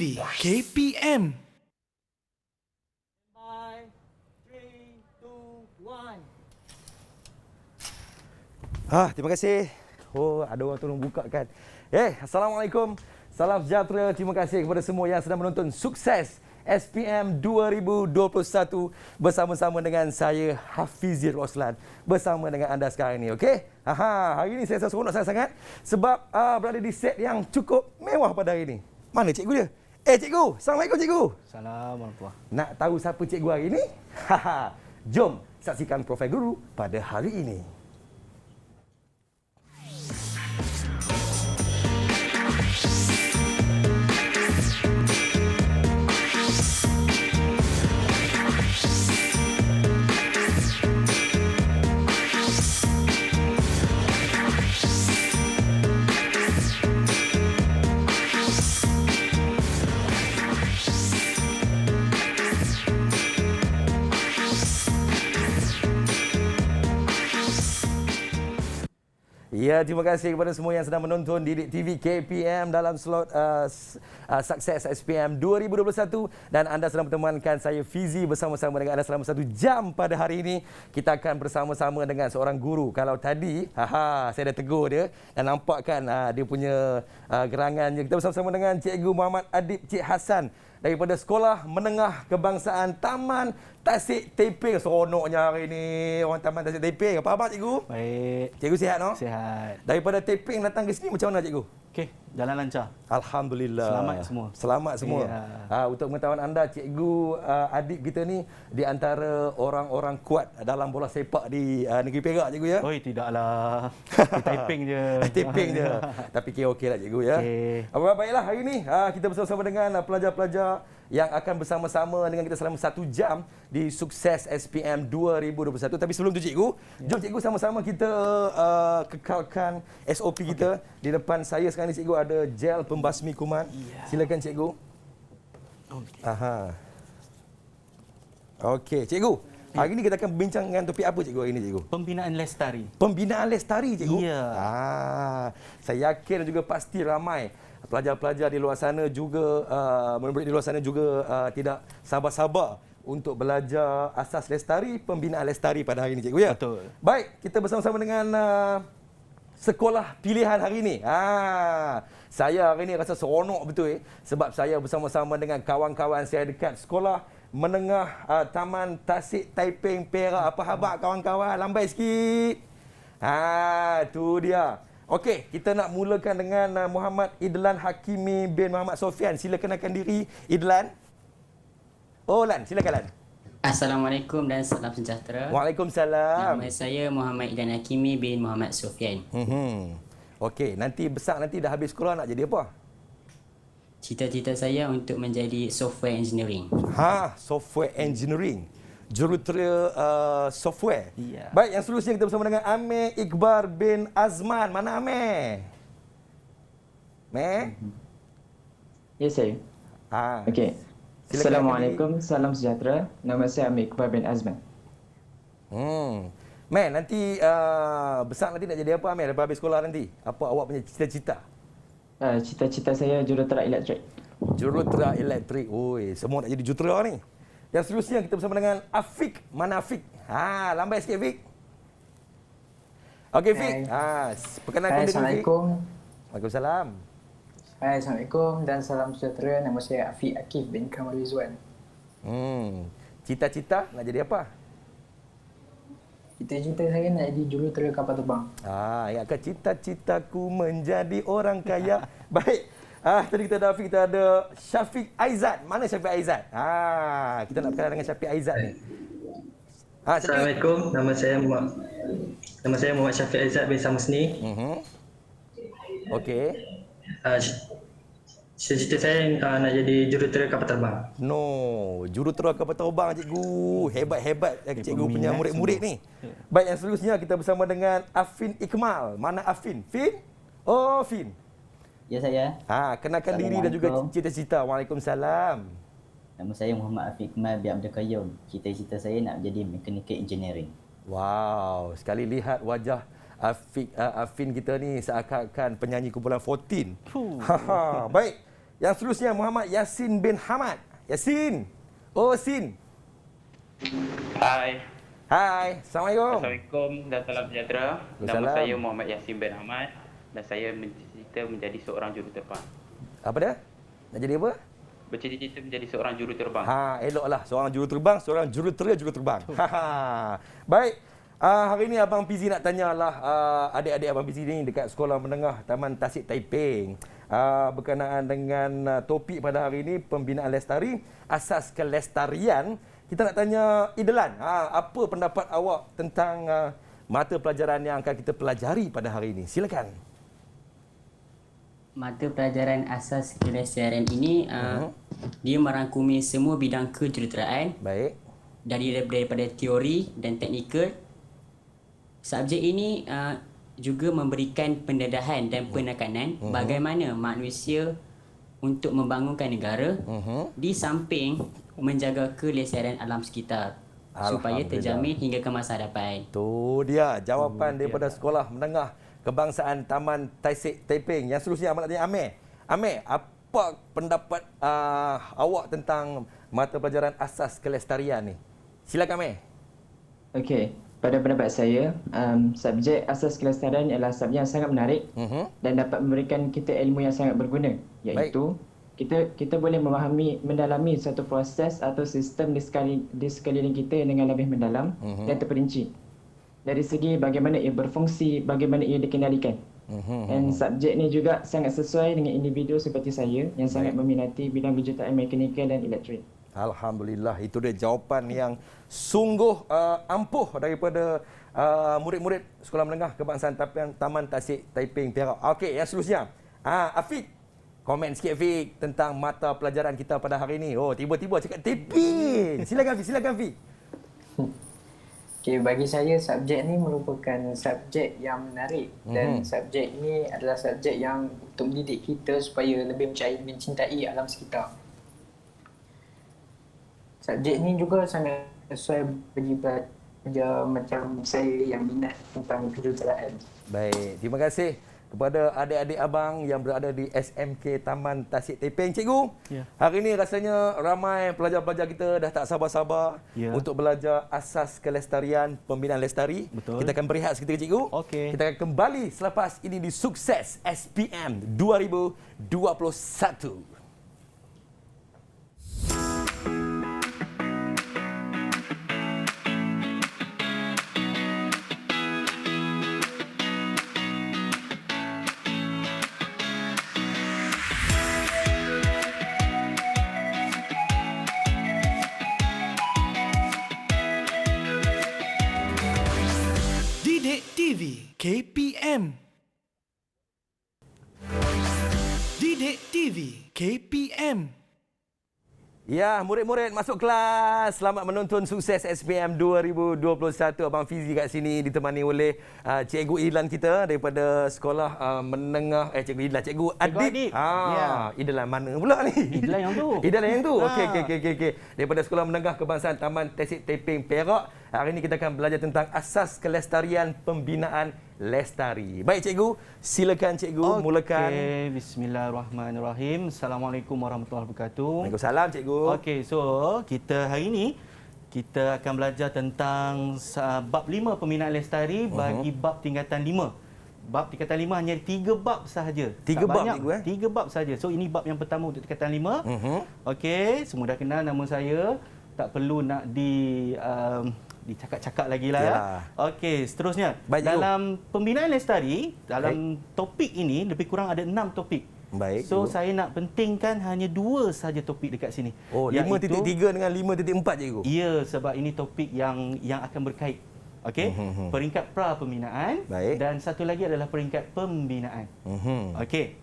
TV KPM. 5, 3, 2, 1. Terima kasih. Oh, ada orang tolong buka kan. Assalamualaikum. Salam sejahtera. Terima kasih kepada semua yang sedang menonton Sukses SPM 2021 bersama-sama dengan saya Hafizir Roslan bersama dengan anda sekarang ni, okey? Hari ini saya seronok sangat sebab berada di set yang cukup mewah pada hari ini. Mana cikgu dia? Cikgu. Assalamualaikum cikgu. Assalamualaikum. Nak tahu siapa cikgu hari ini? Jom saksikan profil guru pada hari ini. Ya, terima kasih kepada semua yang sedang menonton Didik TV KPM dalam slot Sukses SPM 2021 dan anda sedang bertemankan saya Fizi bersama-sama dengan anda selama 1 jam pada hari ini. Kita akan bersama-sama dengan seorang guru. Kalau tadi, saya dah tegur dia dan nampak kan dia punya gerangannya. Kita bersama-sama dengan Cikgu Muhammad Adib Cik Hassan daripada Sekolah Menengah Kebangsaan Taman Tasik Teping. Seronoknya hari ini orang Taman Tasik Teping. Apa khabar cikgu? Baik. Cikgu sihat no? Sihat. Daripada Teping datang ke sini macam mana cikgu? Okey, jalan lancar. Alhamdulillah. Selamat semua. Selamat semua. Ya. Untuk pengetahuan anda, cikgu Adib kita ni di antara orang-orang kuat dalam bola sepak di negeri Perak cikgu ya? Oi, tidaklah. Kita typing je. Tiping je. Tapi kira okeylah cikgu ya. Okey. Baiklah hari ini kita bersama-sama dengan pelajar-pelajar yang akan bersama-sama dengan kita selama 1 jam di Sukses SPM 2021. Tapi sebelum tu cikgu, jom cikgu sama-sama kita kekalkan SOP kita. Di depan saya sekarang ni cikgu ada gel pembasmi kuman. Silakan cikgu. Okey, cikgu. Hari ini kita akan berbincang dengan topik apa cikgu hari ini cikgu? Pembinaan lestari. Pembinaan lestari cikgu? Ya. Saya yakin juga pasti ramai pelajar-pelajar di luar sana juga, murid-murid di luar sana juga tidak sabar-sabar untuk belajar asas lestari, pembinaan lestari pada hari ini cikgu ya? Betul. Baik, kita bersama-sama dengan sekolah pilihan hari ini. Saya hari ini rasa seronok betul sebab saya bersama-sama dengan kawan-kawan saya dekat Sekolah Menengah Taman Tasik Taiping Perak. Apa khabar kawan-kawan? Lambai sikit. Tu dia. Okey, kita nak mulakan dengan Muhammad Idlan Hakimi bin Muhammad Sofian. Sila kenalkan diri, Idlan. Oh, Lan, silakan Lan. Assalamualaikum dan salam sejahtera. Waalaikumsalam. Nama saya Muhammad Idlan Hakimi bin Muhammad Sofian. Okey, nanti besar nanti dah habis sekolah nak jadi apa? Cita-cita saya untuk menjadi software engineering. Software engineering. Jurutera software. Ya. Baik, yang seterusnya kita bersama dengan Amir Iqbar bin Azman. Mana Amir? Ya, saya. Okey. Assalamualaikum, salam sejahtera. Nama saya Amir Iqbar bin Azman. Nanti besar nanti nak jadi apa Amir lepas habis sekolah nanti? Apa awak punya cita-cita? Cita-cita saya jurutera elektrik. Jurutera elektrik. Oi, semua nak jadi jurutera ni. Yang seterusnya kita bersama dengan Afiq. Mana Afiq? Lambai sikit Afiq. Okey Afiq. Perkenalkan diri Afiq. Assalamualaikum. Waalaikumsalam. Assalamualaikum dan salam sejahtera. Nama saya Afiq Akif bin Kamal Rizwan. Cita-cita nak jadi apa? Cita-cita saya nak jadi jurutera kapal terbang. Ingatkan cita-citaku menjadi orang kaya. Baik. Tadi kita ada Afiq, kita ada Syafiq Aizat. Mana Syafiq Aizat? Kita nak berkenalan dengan Syafiq Aizat ni. Assalamualaikum. Nama saya Muhammad Syafiq Aizat bin Samusni. Okey. Cita-cita saya nak jadi jurutera kapal terbang. Jurutera kapal terbang cikgu. Hebat-hebat cikgu punya murid-murid ni. Baik, yang seterusnya kita bersama dengan Afin Ikmal. Mana Afin? Fin? Oh, Fin. Ya, saya. Kenalkan diri dan juga cita-cita. Waalaikumsalam. Nama saya Muhammad Afiq Kemal bin Abdul Qayyum. Cita-cita saya nak menjadi mechanical engineering. Wow, sekali lihat wajah Afin kita ni seakan-akan penyanyi kumpulan 14. Baik, Yang seterusnya Muhammad Yasin bin Hamad. Yasin. Oh, Sin. Hai. Hai. Assalamualaikum. Assalamualaikum dan salam sejahtera. Nama Waalaikumsalam. saya Muhammad Yasin bin Ahmad dan saya bercita menjadi seorang juruterbang. Apa dia? Nak jadi apa? Bercita-cita menjadi seorang juruterbang. Eloklah. Seorang juruterbang, seorang juruterbang. Baik. Hari ini Abang Fizi nak tanyalah adik-adik Abang Fizi ni dekat Sekolah Menengah Taman Tasik Taiping. Berkenaan dengan topik pada hari ini, pembinaan lestari, asas kelestarian. Kita nak tanya Idlan, apa pendapat awak tentang mata pelajaran yang akan kita pelajari pada hari ini? Silakan. Mata pelajaran asas kelestarian ini dia merangkumi semua bidang kejuruteraan Baik. daripada teori dan teknikal. Subjek ini juga memberikan pendedahan dan penekanan bagaimana manusia untuk membangunkan negara di samping menjaga kelestarian alam sekitar supaya terjamin hingga ke masa hadapan. Tu dia jawapan daripada Sekolah Menengah Kebangsaan Taman Tasik Taiping. Yang seterusnya Ahmad nak tanya Amir. Amir, apa pendapat awak tentang mata pelajaran asas kelestarian ni? Silakan Amir. Okey, pada pendapat saya, subjek asas kelestarian adalah subjek yang sangat menarik dan dapat memberikan kita ilmu yang sangat berguna, iaitu kita boleh mendalami satu proses atau sistem di sekeliling kita dengan lebih mendalam dan terperinci. Dari segi bagaimana ia berfungsi, bagaimana ia dikendalikan. Dan subjek ni juga sangat sesuai dengan individu seperti saya yang sangat meminati bidang kejuruteraan mekanikal dan elektrik. Alhamdulillah, itu dia jawapan yang sungguh ampuh daripada murid-murid Sekolah Menengah Kebangsaan Taman Tasik Taiping Perak. Okey, yang seterusnya. Afiq, komen sikit Afiq tentang mata pelajaran kita pada hari ini. Oh, tiba-tiba cakap Taiping. Silakan Afiq, silakan Afiq. Okay, bagi saya subjek ni merupakan subjek yang menarik dan subjek ini adalah subjek yang untuk mendidik kita supaya lebih mencintai alam sekitar. Subjek ni juga sangat sesuai bagi pelajar macam saya yang minat tentang kejuruteraan. Baik, terima kasih kepada adik-adik abang yang berada di SMK Taman Tasik Taiping. Cikgu, hari ini rasanya ramai pelajar-pelajar kita dah tak sabar-sabar untuk belajar asas kelestarian, pembinaan lestari. Betul. Kita akan berehat seketika, Cikgu. Okey. Kita akan kembali selepas ini di Sukses SPM 2021. TV KPM. Didik TV KPM. Ya, murid-murid masuk kelas. Selamat menonton Sukses SPM 2021. Abang Fizi kat sini ditemani oleh Cikgu Idlan kita daripada Sekolah Menengah Cikgu Idlan, Cikgu Adib. Idlan mana pula ni? Idlan yang tu. Idlan yang tu. Okey. Daripada Sekolah Menengah Kebangsaan Taman Tasik Taiping Perak. Hari ini kita akan belajar tentang asas kelestarian pembinaan lestari. Baik Cikgu, silakan Cikgu mulakan. Okey, bismillahirrahmanirrahim. Assalamualaikum warahmatullahi wabarakatuh. Waalaikumsalam Cikgu. Okey, so kita hari ini kita akan belajar tentang bab 5 pembinaan lestari bagi bab tingkatan 5. Bab tingkatan 5 hanya 3 bab sahaja. 3 bab banyak, Cikgu 3 bab sahaja. So ini bab yang pertama untuk tingkatan 5. Okey, semua dah kenal nama saya. Tak perlu nak dicakap-cakap lagi lah ya. Okey, seterusnya. Baik, dalam pembinaan lestari, dalam topik ini lebih kurang ada 6 topik. Baik. So saya nak pentingkan hanya 2 sahaja topik dekat sini. Oh, 5.3 dengan 5.4 Cikgu. Ya, sebab ini topik yang akan berkait. Okey. Peringkat pra pembinaan dan satu lagi adalah peringkat pembinaan. Okey.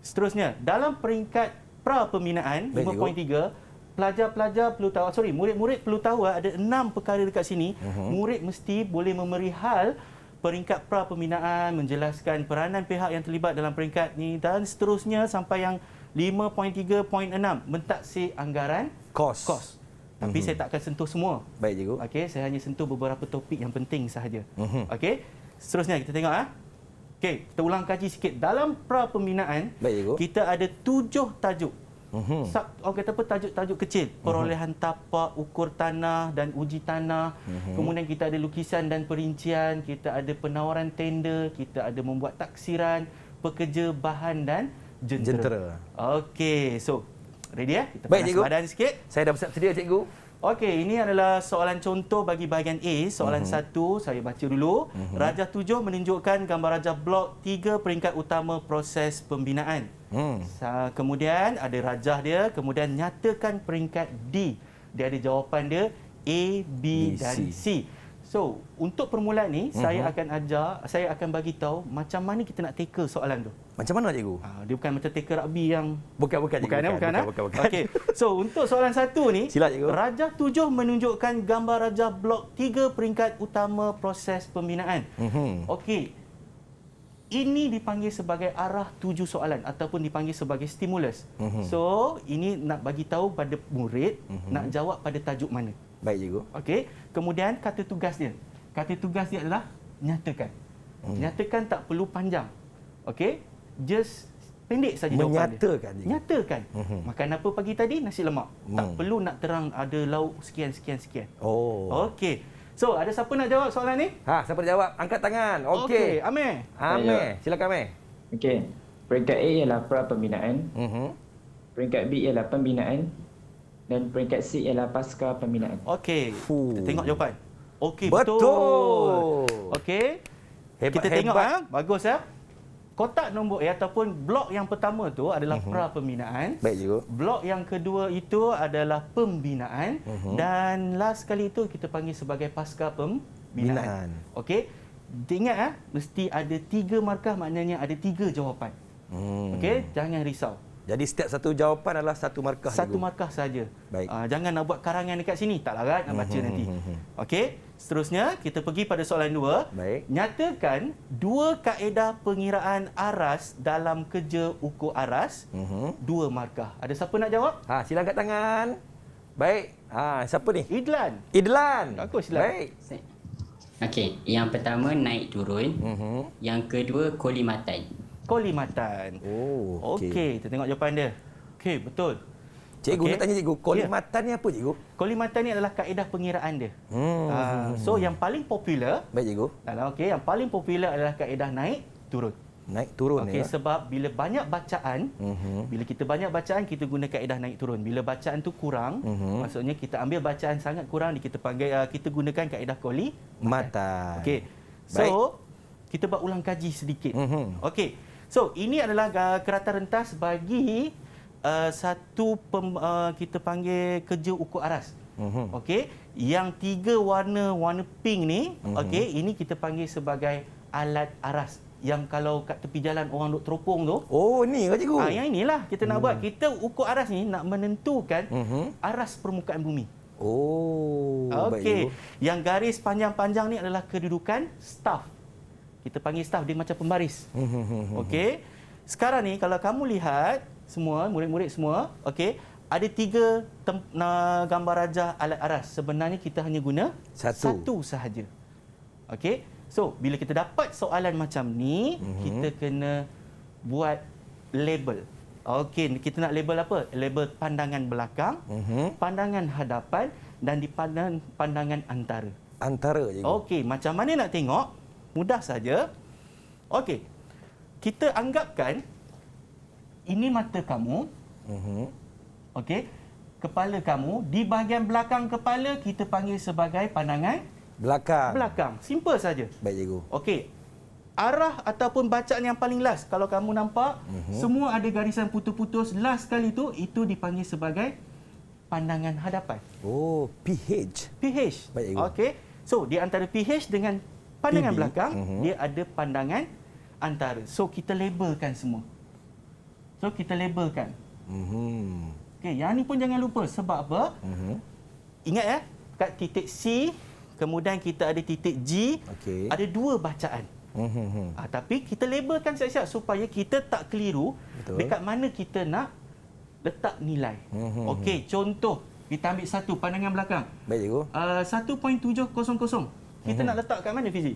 Seterusnya, dalam peringkat pra pembinaan 5.3 pelajar-pelajar perlu tahu, murid-murid perlu tahu ada 6 perkara dekat sini. Murid mesti boleh memerihal peringkat pra pembinaan, menjelaskan peranan pihak yang terlibat dalam peringkat ni dan seterusnya sampai yang 5.3.6 mentaksir anggaran kos. Tapi saya tak akan sentuh semua. Baik Cikgu. Okey, saya hanya sentuh beberapa topik yang penting sahaja. Okey. Seterusnya kita tengok Okey, kita ulang kaji sikit. Dalam pra pembinaan, kita ada 7 tajuk. Orang kata apa, tajuk-tajuk kecil. Perolehan tapak, ukur tanah dan uji tanah. Kemudian kita ada lukisan dan perincian, kita ada penawaran tender, kita ada membuat taksiran, pekerja bahan dan jentera. Okey, so ready ya? Kita panas badan sikit. Saya dah bersiap sedia, cikgu. Okey, ini adalah soalan contoh bagi bahagian A. Soalan 1, saya baca dulu. Rajah 7 menunjukkan gambar rajah blok 3 peringkat utama proses pembinaan. Kemudian ada rajah dia, kemudian nyatakan peringkat D. Dia ada jawapan dia A, B dan C. So, untuk permulaan ni saya akan bagi tahu macam mana kita nak tackle soalan tu. Macam mana, cikgu? Dia bukan macam tackle rugby yang bukan. Okey. So, untuk soalan 1 ni, sila, cikgu. Rajah 7 menunjukkan gambar rajah blok 3 peringkat utama proses pembinaan. Okey. Ini dipanggil sebagai arah tuju soalan ataupun dipanggil sebagai stimulus. So, ini nak bagi tahu pada murid nak jawab pada tajuk mana. Baik, cikgu. Okey. Kemudian kata tugas dia. Kata tugas dia adalah nyatakan. Nyatakan tak perlu panjang. Okey. Just pendek saja jawapan dia. Nyatakan. Makan apa pagi tadi? Nasi lemak. Tak perlu nak terang ada lauk sekian. Okey. So, ada siapa nak jawab soalan ni? Siapa nak jawab? Angkat tangan. Okey. Amir. Silakan Amir. Okey. Peringkat A ialah pra pembinaan. Peringkat B ialah pembinaan. Dan peringkat C ialah pasca pembinaan. Okey. Kita tengok jawapan. Okey, betul. Okey. Kita tengok bagus ya. Kotak nombor A ataupun blok yang pertama tu adalah pra pembinaan. Baik, cikgu. Blok yang kedua itu adalah pembinaan dan last kali itu kita panggil sebagai pasca pembinaan. Okey. Ingat mesti ada 3 markah, maknanya ada 3 jawapan. Okey, jangan risau. Jadi setiap satu jawapan adalah satu markah. Satu markah saja. Baik. Jangan nak buat karangan dekat sini, tak larat nak baca nanti. Okey. Seterusnya kita pergi pada soalan 2. Baik. Nyatakan 2 kaedah pengiraan aras dalam kerja ukur aras. 2 markah. Ada siapa nak jawab? Sila angkat tangan. Baik. Siapa ni? Idlan. Bagus, Idlan. Baik. Okey, yang pertama naik turun. Yang kedua kolimatan. Okey, kita tengok jawapan dia. Okey, betul. Cikgu nak tanya cikgu, kolimatan ni apa, cikgu? Kolimatan ni adalah kaedah pengiraan dia. So yang paling popular, baik, cikgu. Yang paling popular adalah kaedah naik turun. Naik turun. Okey, sebab bila banyak bacaan, bila kita banyak bacaan kita guna kaedah naik turun. Bila bacaan tu kurang, maksudnya kita ambil bacaan sangat kurang, kita gunakan kaedah kolimatan. Okey. So kita buat ulang kaji sedikit. Okey. So, ini adalah keratan rentas bagi kita panggil kerja ukur aras. Okey, yang 3 warna pink ni, okey, ini kita panggil sebagai alat aras. Yang kalau kat tepi jalan orang duk teropong tu. Oh, ni ke, cikgu? Yang inilah kita nak buat. Kita ukur aras ni nak menentukan aras permukaan bumi. Okey. Yang garis panjang-panjang ni adalah kedudukan staf. Kita panggil staf, dia macam pembaris. Okey. Sekarang ni kalau kamu lihat semua murid-murid semua, okey, ada 3 gambar rajah alat aras. Sebenarnya kita hanya guna satu sahaja. Okey. So, bila kita dapat soalan macam ni, kita kena buat label. Okey, kita nak label apa? Label pandangan belakang, pandangan hadapan dan di pandangan antara. Cikgu. Okey, macam mana nak tengok? Mudah saja. Okey. Kita anggapkan ini mata kamu. Okey. Kepala kamu. Di bahagian belakang kepala kita panggil sebagai pandangan belakang. Simple saja. Baik, cikgu. Okey. Arah ataupun bacaan yang paling last, kalau kamu nampak, semua ada garisan putus-putus. Last kali itu dipanggil sebagai pandangan hadapan. PH. Baik, cikgu. Okey. So, di antara PH dengan pandangan belakang, dia ada pandangan antara. So, kita labelkan semua. Okey, yang ni pun jangan lupa. Sebab apa? Ingat kat titik C, kemudian kita ada titik G, ada 2 bacaan. Tapi kita labelkan siap-siap supaya kita tak keliru. Dekat mana kita nak letak nilai. Okey, contoh, kita ambil satu pandangan belakang. Baik, cikgu. 1.700. Kita nak letak kat mana, Fizi?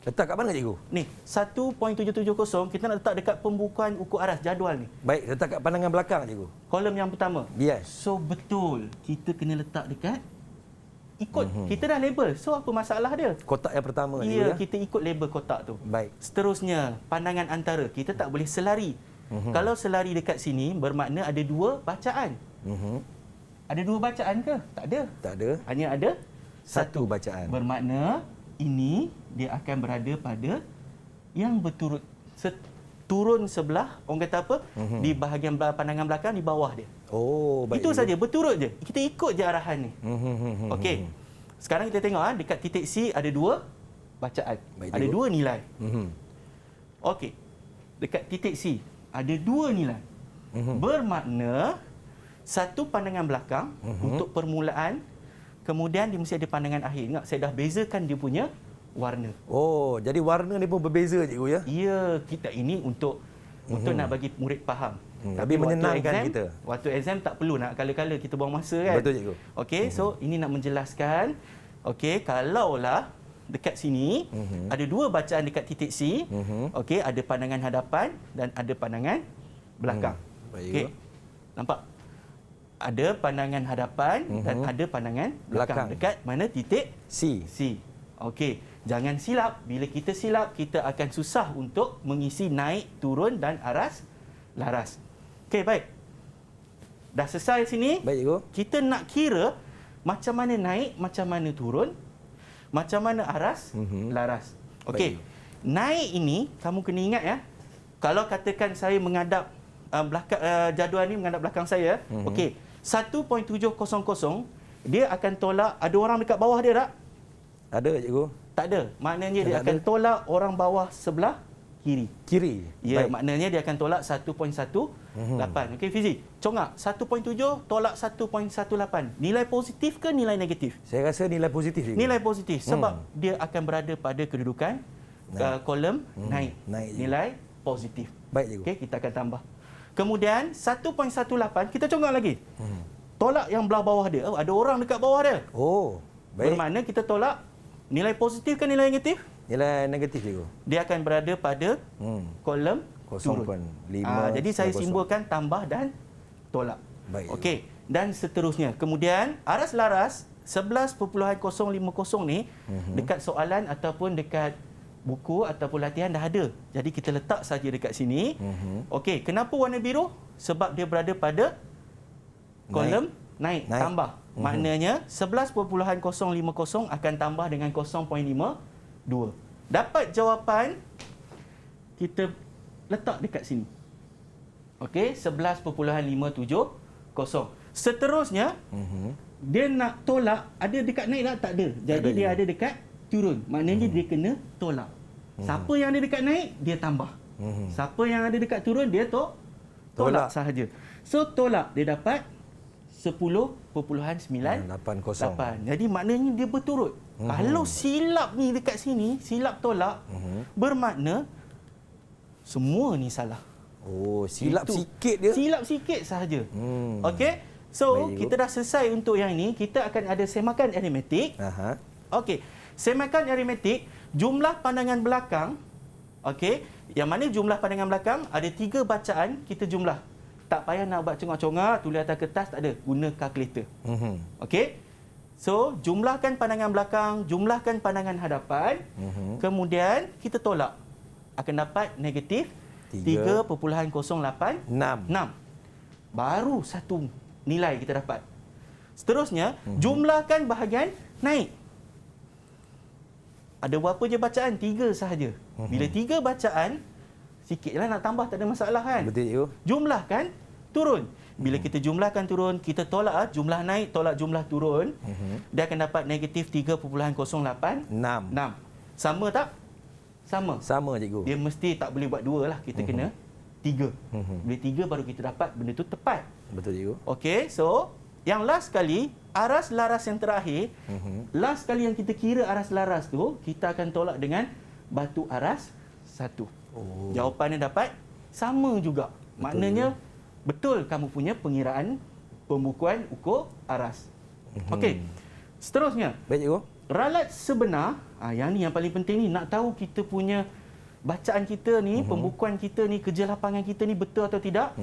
Letak kat mana cikgu? Ni, 1.770 kita nak letak dekat pembukuan ukur aras jadual ni. Baik, letak kat pandangan belakang cikgu. Kolom yang pertama. Yes. So betul, kita kena letak dekat ikut. Kita dah label. So apa masalah dia? Kotak yang pertama cikgu Ya, ya. kita ikut label kotak tu. Baik. Seterusnya, pandangan antara. Kita tak boleh selari. Kalau selari dekat sini bermakna ada dua bacaan. Ada dua bacaan ke? Tak ada. Tak ada. Hanya ada Satu bacaan. Bermakna ini dia akan berada pada yang berturut turun sebelah, orang kata apa? Di bahagian pandangan belakang di bawah dia. Oh, baik. Itu saja, berturut je. Kita ikut je arahan ni. Okey. Sekarang kita tengok dekat titik C ada dua bacaan. Baik, ada cikgu. dua nilai. Okey. Dekat titik C ada dua nilai. Bermakna satu pandangan belakang untuk permulaan, kemudian dia mesti ada pandangan akhir. Ingat, saya dah bezakan dia punya warna. Oh, jadi warna ni pun berbeza cikgu ya. Ya, kita ini untuk nak bagi murid faham. Tapi menyenangkan kita. Waktu exam tak perlu nak kala-kala kita buang masa kan. Betul cikgu. Okey, so ini nak menjelaskan. Okey, kalaulah dekat sini ada dua bacaan dekat titik C. Okey, ada pandangan hadapan dan ada pandangan belakang. Baik. Okey. Nampak? Ada pandangan hadapan dan ada pandangan belakang. Dekat mana titik C. C. Okey, jangan silap. Bila kita silap, kita akan susah untuk mengisi naik, turun dan aras, laras. Okey, baik. Dah selesai sini. Baik cikgu. Kita nak kira macam mana naik, macam mana turun, macam mana aras, laras. Okey. Naik ini kamu kena ingat ya. Kalau katakan saya menghadap jadual ni menghadap belakang saya, okey. 1.700 dia akan tolak, ada orang dekat bawah dia tak? Ada cikgu. Tak ada. Maknanya dia Tak akan ada. tolak orang bawah sebelah kiri. Kiri. Ya, Baik. maknanya dia akan tolak 1.18. Okey Fizi, congak 1.7 tolak 1.18. Nilai positif ke nilai negatif? Saya rasa nilai positif cikgu. Nilai positif sebab dia akan berada pada kedudukan kolom naik. Naik cikgu. Nilai positif. Baik cikgu. Okey, kita akan tambah. Kemudian 1.18 kita congak lagi. Tolak yang belah bawah dia. Oh, ada orang dekat bawah dia. Oh, baik. Bermakna kita tolak nilai positif ke nilai negatif? Nilai negatif cikgu. Dia akan berada pada kolom 0.5. Jadi saya simbolkan tambah dan tolak. Baik. Okey, dan seterusnya. Kemudian aras laras 11.050 ni dekat soalan ataupun dekat buku ataupun latihan dah ada. Jadi kita letak saja dekat sini. Okey, kenapa warna biru? Sebab dia berada pada kolom naik. Tambah. Maknanya 11.050 akan tambah dengan 0.52. Dapat jawapan kita letak dekat sini. Okey, 11.570. Seterusnya, dia nak tolak, ada dekat naik tak? Tak ada. Jadi dia ada dekat turun. Maknanya dia kena tolak. Siapa yang ada dekat naik, dia tambah. Siapa yang ada dekat turun, dia tolak sahaja. So, tolak dia dapat 10.980. Jadi maknanya dia berturut. Kalau silap ni dekat sini, silap tolak, bermakna semua ni salah. Oh, silap sikit dia. Silap sikit sahaja. Okey. So, baik, kita dah selesai untuk yang ini. Kita akan ada semakan aritmetik. Okey. Semakan aritmetik, jumlah pandangan belakang. Okey. Yang mana jumlah pandangan belakang ada 3 bacaan kita jumlah. Tak payah nak buat congak-congak, tulis atas kertas, tak ada. Guna kalkulator. Okey. So, jumlahkan pandangan belakang, jumlahkan pandangan hadapan. Kemudian, kita tolak. Akan dapat negatif 3.086. Baru satu nilai kita dapat. Seterusnya, jumlahkan bahagian naik. Ada berapa je bacaan? 3 sahaja. Bila 3 bacaan, sikitlah nak tambah, tak ada masalah kan? Betul cikgu. Jumlahkan turun. Bila kita jumlahkan turun, kita tolak jumlah naik, tolak jumlah turun, dia akan dapat negatif 3.086. Sama tak? Sama. Sama cikgu. Dia mesti tak boleh buat 2 lah. Kita kena 3. Bila 3 baru kita dapat benda tu tepat. Betul cikgu. Okey, so yang last kali, aras laras yang terakhir, last kali yang kita kira aras laras tu, kita akan tolak dengan batu aras 1. Jawapannya dapat sama juga. Maknanya betul kamu punya pengiraan pembukuan ukur aras. Okey. Seterusnya. Baik cikgu. ralat sebenar, yang ni yang paling penting ni, nak tahu kita punya bacaan kita ni, pembukuan kita ni, kerja lapangan kita ni betul atau tidak.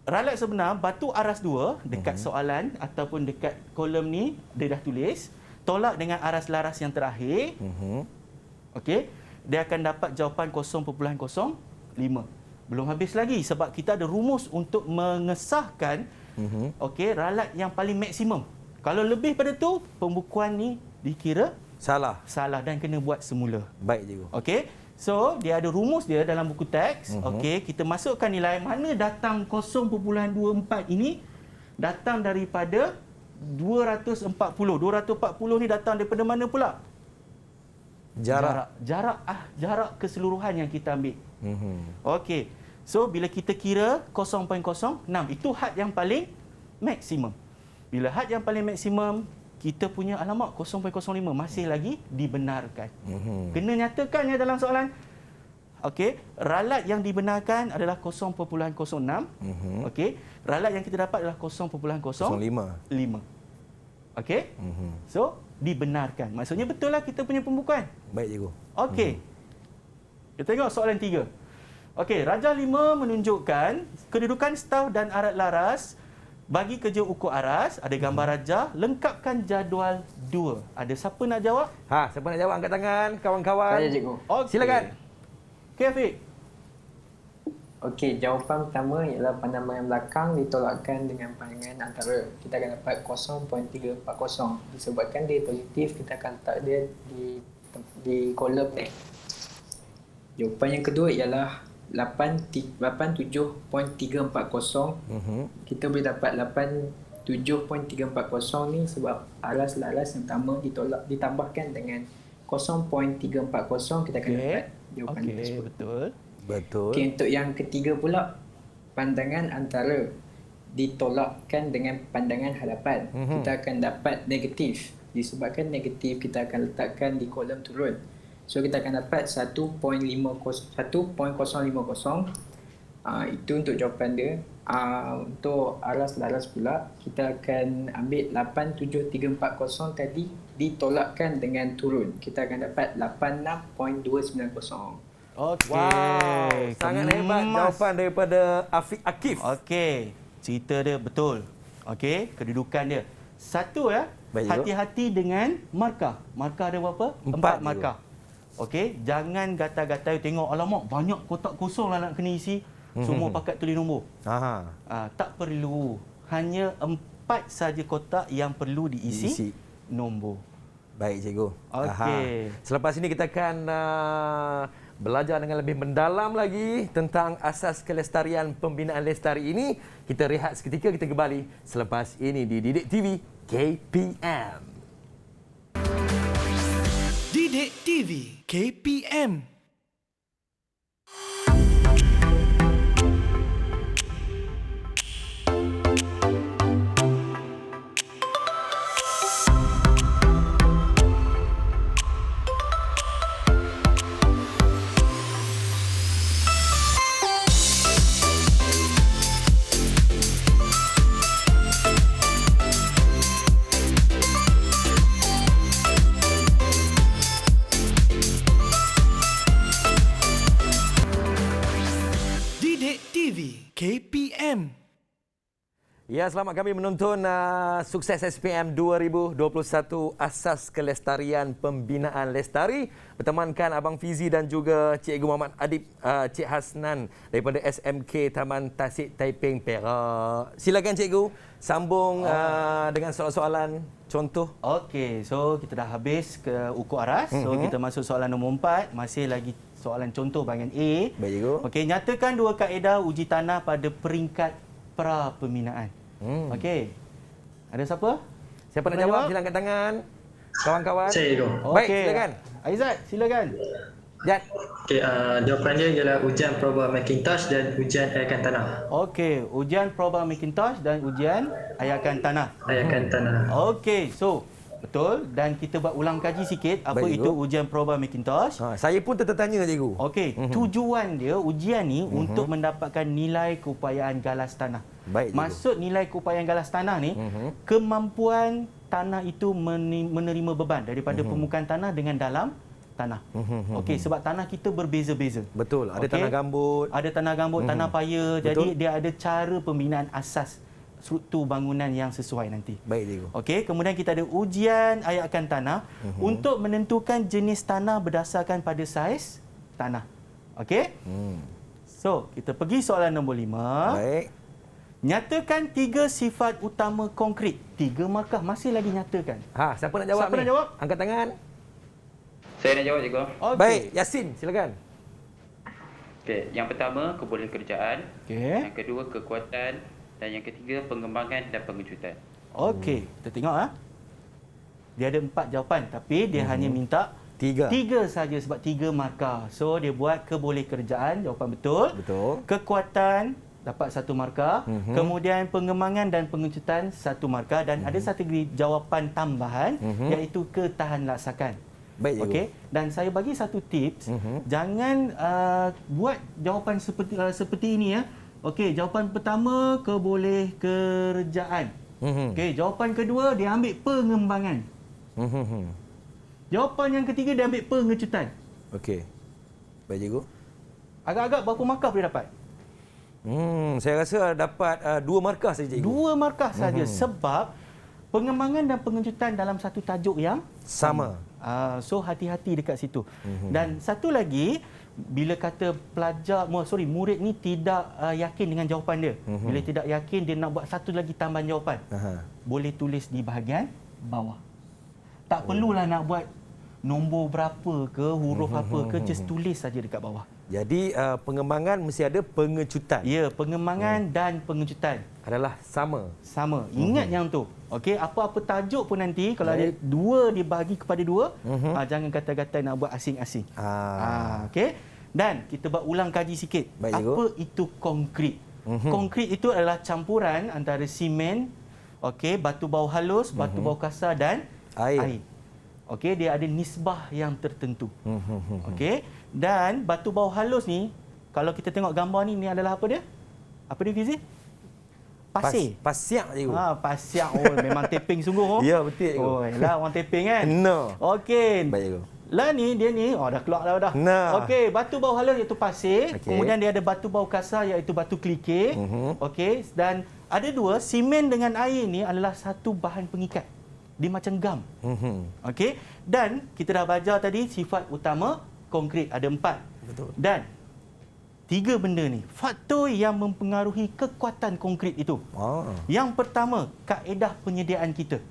Ralat sebenar, batu aras 2 dekat soalan ataupun dekat kolom ni, dia dah tulis, tolak dengan aras laras yang terakhir. Okey, dia akan dapat jawapan 0.05. Belum habis lagi sebab kita ada rumus untuk mengesahkan okey, ralat yang paling maksimum. Kalau lebih pada tu, pembukuan ni dikira salah dan kena buat semula. Baik, cikgu. Okey. So, dia ada rumus dia dalam buku teks. Okey, kita masukkan nilai mana datang 0.24 ini datang daripada 240. 240 ni datang daripada mana pula? Jarak keseluruhan yang kita ambil. Okey. So, bila kita kira 0.06, itu had yang paling maksimum. Bila had yang paling maksimum, kita punya alamak 0.05 masih lagi dibenarkan. Kena nyatakan ya dalam soalan. Okey, ralat yang dibenarkan adalah 0.06. Okey, ralat yang kita dapat adalah 0.05. Okey? So, dibenarkan. Maksudnya betul lah kita punya pembukuan. Baik, cikgu. Okey. Kita tengok soalan 3. Okey, Rajah 5 menunjukkan kedudukan staf dan arat laras bagi kerja ukur aras. Ada gambar rajah, lengkapkan jadual 2. Ada siapa nak jawab? Siapa nak jawab? Angkat tangan, kawan-kawan. Saya, cikgu. Okay. Silakan. Okey, Afiq. Okey, jawapan pertama ialah pandangan belakang ditolakkan dengan pandangan antara. Kita akan dapat 0.340. Disebabkan dia positif, kita akan letak dia di kolom ni. Jawapan yang kedua ialah 87.340. Kita boleh dapat 87.340 ni sebab aras laras yang pertama ditambahkan dengan 0.340, kita akan dapat jawapan tersebut. Betul. Okey, untuk yang ketiga pula, pandangan antara ditolakkan dengan pandangan hadapan. Kita akan dapat negatif. Disebabkan negatif, kita akan letakkan di kolom turun. So, kita akan dapat 1.050. Itu untuk jawapan dia. Untuk aras laras pula, kita akan ambil 87340 tadi ditolakkan dengan turun. Kita akan dapat 86.290. Okey. Wow, sangat hebat jawapan daripada Afiq Akif. Okey, cerita dia betul. Okey, kedudukan dia. Satu ya, hati-hati dengan markah. Markah ada berapa? 4 markah. Okey, jangan gatal-gatal tengok alamak banyak kotak kosong lah nak kena isi. Semua pakat tulis nombor. Tak perlu. Hanya 4 saja kotak yang perlu diisi nombor. Baik, cikgu. Okey. Selepas ini kita akan belajar dengan lebih mendalam lagi tentang asas kelestarian pembinaan lestari ini. Kita rehat seketika, kita kembali selepas ini di Didik TV KPM. Didik TV KPM. KPM. Ya, selamat kami menonton Sukses SPM 2021 Asas Kelestarian Pembinaan Lestari. Bertemankan Abang Fizi dan juga Cikgu Muhammad Adib, Cik Hasnan daripada SMK Taman Tasik Taiping Perak. Silakan cikgu, sambung dengan soalan-soalan contoh. Okey, so kita dah habis ke ukur aras. So kita masuk soalan nombor 4, masih lagi soalan contoh bahagian A. Baik, cikgu. Okey, nyatakan 2 kaedah uji tanah pada peringkat pra pembinaan. Okey. Ada siapa? Siapa nak jawab? Silakan angkat tangan. Kawan-kawan. Saya, cikgu. Baik, silakan. Aizat, silakan. Jad. Okey, jawapannya ialah ujian proba Macintosh dan ujian ayakan tanah. Okey, ujian proba Macintosh dan ujian ayakan tanah. Ayakan tanah. Okey, so betul, dan kita buat ulang kaji sikit apa Baik, itu ujian proba Macintosh. Saya pun tertanya, cikgu. Okey, tujuan dia ujian ni untuk mendapatkan nilai keupayaan galas tanah. Baik, cikgu. Maksud nilai keupayaan galas tanah ni kemampuan tanah itu menerima beban daripada permukaan tanah dengan dalam tanah. Okey, sebab tanah kita berbeza-beza. Betul. Ada tanah gambut. Ada tanah gambut, tanah paya. Jadi dia ada cara pembinaan asas struktur bangunan yang sesuai nanti. Baik, cikgu. Okey, kemudian kita ada ujian ayakan tanah untuk menentukan jenis tanah berdasarkan pada saiz tanah. Okey? So, kita pergi soalan nombor 5. Baik. Nyatakan 3 sifat utama konkrit. 3 markah masih lagi nyatakan. Siapa nak jawab Siapa ni? nak jawab? Angkat tangan. Saya nak jawab, cikgu. Okay. Baik, Yasin, silakan. Okey, yang pertama kebolehkerjaan, Okey. yang kedua kekuatan dan yang ketiga pengembangan dan pengejutan. Okey, kita tengok Dia ada 4 jawapan tapi dia hanya minta 3 saja sebab 3 markah. So dia buat kebolehkerjaan, jawapan betul. Betul. Kekuatan dapat 1 markah. Kemudian pengembangan dan pengejutan 1 markah dan ada satu jawapan tambahan iaitu ketahan laksakan. Baik, cikgu. Okey, dan saya bagi satu tips, jangan buat jawapan seperti ini ya. Okey, jawapan pertama kebolehkerjaan. Okey, jawapan kedua dia ambil pengembangan. Jawapan yang ketiga dia ambil pengejutan. Okey. Baik, cikgu. Agak-agak berapa markah boleh dapat? Saya rasa dapat 2 markah saja, cikgu. 2 markah saja sebab pengembangan dan pengejutan dalam satu tajuk yang Sama. So hati-hati dekat situ. Dan satu lagi, bila kata murid ni tidak yakin dengan jawapan dia. Bila tidak yakin, dia nak buat satu lagi tambahan jawapan. Boleh tulis di bahagian bawah. Tak perlulah nak buat nombor berapa ke, huruf apa ke, just tulis saja dekat bawah. Jadi pengembangan mesti ada pengejutan. Ya, pengembangan dan pengejutan adalah sama. Sama. Ingat yang tu. Okey, apa-apa tajuk pun nanti kalau ada 2 dibahagi kepada 2, jangan kata-kata nak buat asing-asing. Okey. Dan kita buat ulang kaji sikit. Baik, cikgu. Apa itu konkrit? Konkrit itu adalah campuran antara simen, batu bau halus, batu bau kasar dan air. Okey, dia ada nisbah yang tertentu. Okey. Dan batu bau halus ni, kalau kita tengok gambar ni adalah apa dia? Apa dia, Fizi? Pasir. Pasiak, cikgu. Pasiak. Memang taping sungguh. Ya, betul, cikgu. Yalah, orang taping kan? No. Okey. Baik, cikgu. Lah ni, dia ni, dah keluar dah. Nah. Okey, batu bau halus iaitu pasir. Okey. Kemudian dia ada batu bau kasar iaitu batu kelikir. Okey, dan ada 2, simen dengan air ni adalah satu bahan pengikat. Dia macam gam. Okey, dan kita dah belajar tadi sifat utama konkrit ada 4. Betul. Dan 3 benda ni, faktor yang mempengaruhi kekuatan konkrit itu. Yang pertama, kaedah penyediaan kita.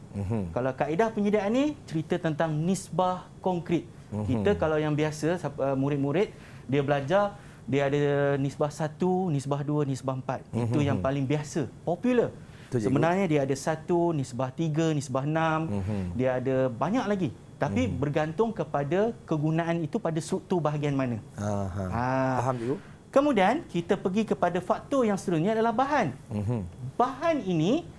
Kalau kaedah penyediaan ni cerita tentang nisbah konkrit. Kita kalau yang biasa murid-murid dia belajar, dia ada nisbah 1, nisbah 2, nisbah 4. Itu yang paling biasa, popular. Sebenarnya dia ada 1, nisbah 3, nisbah 6. Dia ada banyak lagi. Tapi bergantung kepada kegunaan itu pada struktur bahagian mana. Faham, cikgu? Kemudian kita pergi kepada faktor yang seterusnya adalah bahan. Bahan ini,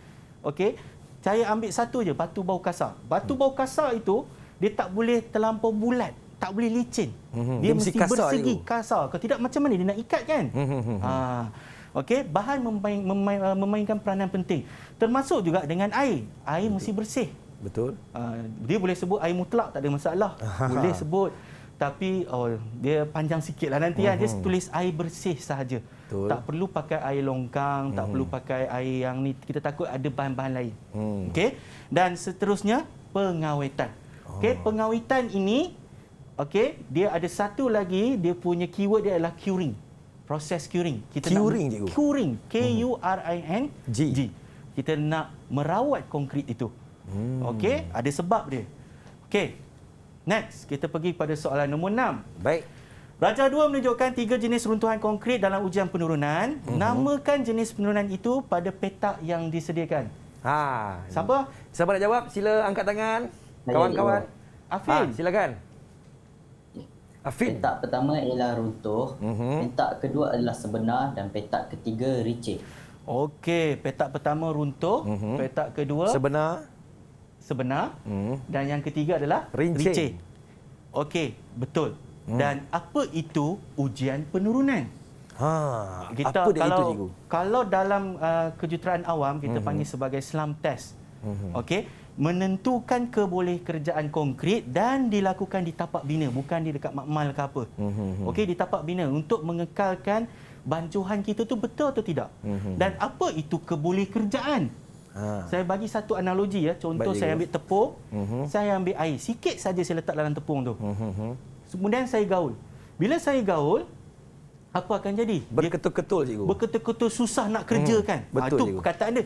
saya ambil satu je, batu bau kasar. Batu bau kasar itu dia tak boleh terlampau bulat, tak boleh licin. Dia mesti kasar, bersegi, cikgu. kasar. Kalau tidak macam mana dia nak ikat kan? Bahan memainkan peranan penting. Termasuk juga dengan air. Air mesti bersih. Betul. Dia boleh sebut air mutlak, tak ada masalah. Boleh sebut. Tapi dia panjang sikit lah nanti. Dia tulis air bersih sahaja. Betul. Tak perlu pakai air longkang, tak perlu pakai air yang ni. Kita takut ada bahan-bahan lain. Okey. Dan seterusnya, pengawetan. Pengawetan ini, dia ada satu lagi, dia punya keyword dia adalah curing. Proses curing. Curing, cikgu? Curing. K-U-R-I-N-G. Kita nak merawat konkrit itu. Okey, ada sebab dia. Okey. Next, kita pergi pada soalan nombor 6. Baik. Raja 2 menunjukkan 3 jenis runtuhan konkrit dalam ujian penurunan. Namakan jenis penurunan itu pada petak yang disediakan. Siapa? Siapa nak jawab? Sila angkat tangan. Kawan-kawan. Afin, silakan. Afin. Petak pertama ialah runtuh, petak kedua adalah sebenar dan petak ketiga ricik. Okey, petak pertama runtuh, petak kedua sebenar dan yang ketiga adalah rincik. Okey, betul. Dan apa itu ujian penurunan? Kita apa dia itu, cikgu? Kalau dalam kejuruteraan awam kita panggil sebagai slump test. Okey. menentukan kebolehkerjaan konkret dan dilakukan di tapak bina, bukan di dekat makmal ke apa. Okey, di tapak bina untuk mengekalkan bancuhan kita tu betul atau tidak. Dan apa itu kebolehkerjaan? Saya bagi satu analogi ya. Contoh, saya ambil tepung, saya ambil air. Sikit saja saya letak dalam tepung tu. Kemudian saya gaul. Bila saya gaul, apa akan jadi? Berketul-ketul, cikgu. Berketul-ketul, susah nak kerjakan. Betul, Itu cikgu. perkataan dia.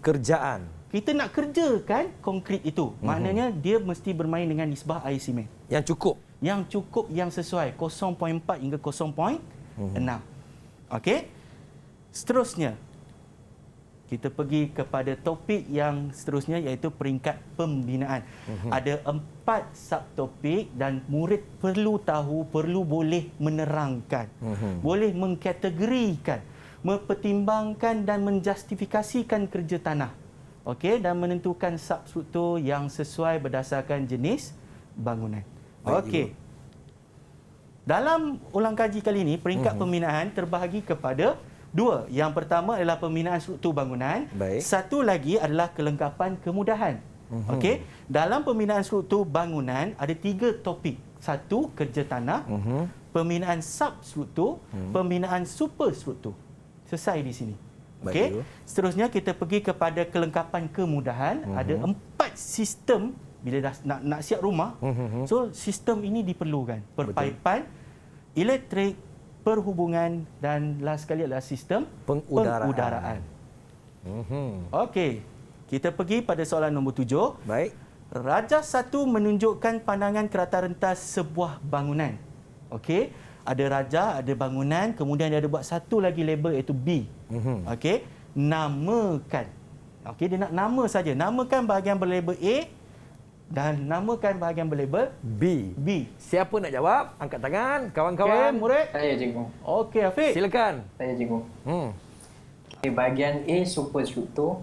Kerjaan. Kita nak kerjakan konkret itu. Maknanya dia mesti bermain dengan nisbah air simen. Yang cukup. Yang cukup, yang sesuai. 0.4 hingga 0.6. Okey. Seterusnya, kita pergi kepada topik yang seterusnya, iaitu peringkat pembinaan. Ada 4 subtopik dan murid perlu tahu, perlu boleh menerangkan, boleh mengkategorikan, mempertimbangkan dan menjustifikasikan kerja tanah. Okey, dan menentukan substruktur yang sesuai berdasarkan jenis bangunan. Okey. Dalam ulang kaji kali ini, peringkat pembinaan terbahagi kepada 2. Yang pertama adalah pembinaan struktur bangunan. Satu lagi adalah kelengkapan kemudahan. Okey, dalam pembinaan struktur bangunan ada 3 topik. 1, kerja tanah, pembinaan substruktur, pembinaan superstruktur. Selesai di sini. Okey. Seterusnya kita pergi kepada kelengkapan kemudahan. Ada 4 sistem bila dah nak siap rumah. So sistem ini diperlukan. Perpaipan, elektrik, perhubungan dan last sekali adalah sistem pengudaraan. Okey. Kita pergi pada soalan nombor 7. Baik. Rajah 1 menunjukkan pandangan kerata rentas sebuah bangunan. Okey. Ada rajah, ada bangunan, kemudian dia ada buat satu lagi label iaitu B. Okey, namakan. Okey, dia nak nama saja. Namakan bahagian berlabel A dan namakan bahagian berlabel B. Siapa nak jawab? Angkat tangan, Okey, kawan-kawan. murid. Saya, cikgu. Okey, Afiq. Silakan. Saya, cikgu. Okay, bahagian A superstruktur,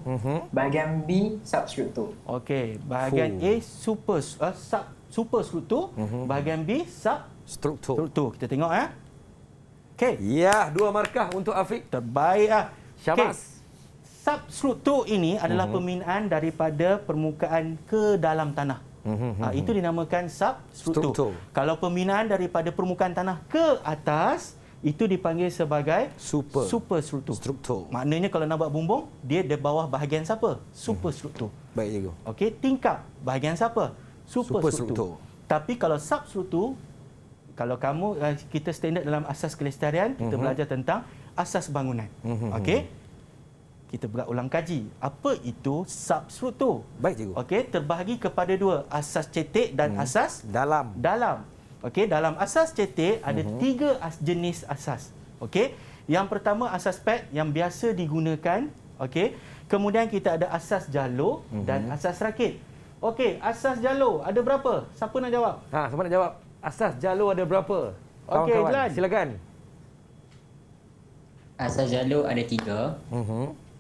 bahagian B substruktur. Okey, bahagian A superstruktur, bahagian B substruktur. Kita tengok ya. Okey. Ya, 2 markah untuk Afiq. Terbaik ah. Syabas. Okay. Substruktur ini adalah pembinaan daripada permukaan ke dalam tanah. Itu dinamakan substruktur. Kalau pembinaan daripada permukaan tanah ke atas, itu dipanggil sebagai superstruktur. Maknanya kalau nak buat bumbung, dia di bawah bahagian siapa? Superstruktur. Baik, cikgu. Okey, tingkap bahagian siapa? Superstruktur. Tapi kalau substruktur, kalau kita standard dalam asas kelestarian, kita belajar tentang asas bangunan. Okey? Kita buat ulang kaji. Apa itu substruktur? Baik, cikgu. Okey, terbahagi kepada 2, asas cetek dan asas dalam. Okey, dalam asas cetek ada 3 jenis asas. Okey, yang pertama asas pad yang biasa digunakan. Okey, kemudian kita ada asas jalur dan asas rakit. Okey, asas jalur ada berapa? Siapa nak jawab? Siapa nak jawab? Asas jalur ada berapa? Okey, Ijlan. Silakan. Asas jalur ada 3.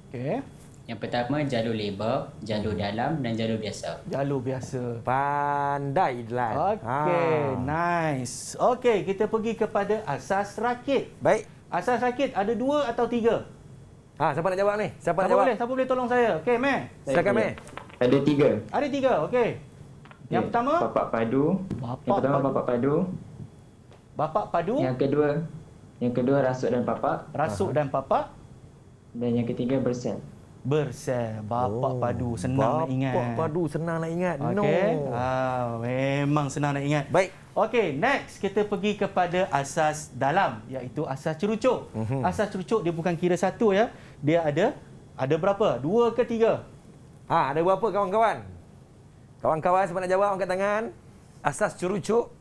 Okey. Yang pertama jalur lebar, jalur dalam dan jalur biasa. Jalur biasa. Pandai, Ijlan. Okey, nice. Okey, kita pergi kepada asas rakit. Baik. Asas rakit ada 2 atau 3? Siapa nak jawab ni? Siapa nak jawab? Siapa boleh tolong saya? Okey, Meh. Silakan, Meh. Ada 3. Ada 3, okey. Yang pertama? Bapak padu. Bapak padu. Bapak padu. Yang kedua rasuk dan papak. Rasuk dan papak. Dan yang ketiga bersel. Bersel. Bapak padu. Senang nak ingat. Bapak padu senang nak ingat. Okey. Memang senang nak ingat. Baik. Okey, next kita pergi kepada asas dalam, iaitu asas cerucuk. Asas cerucuk dia bukan kira satu ya. Dia ada berapa? 2 ke 3? Ada berapa kawan-kawan? Kawan-kawan siapa nak jawab angkat tangan. Asas cerucuk.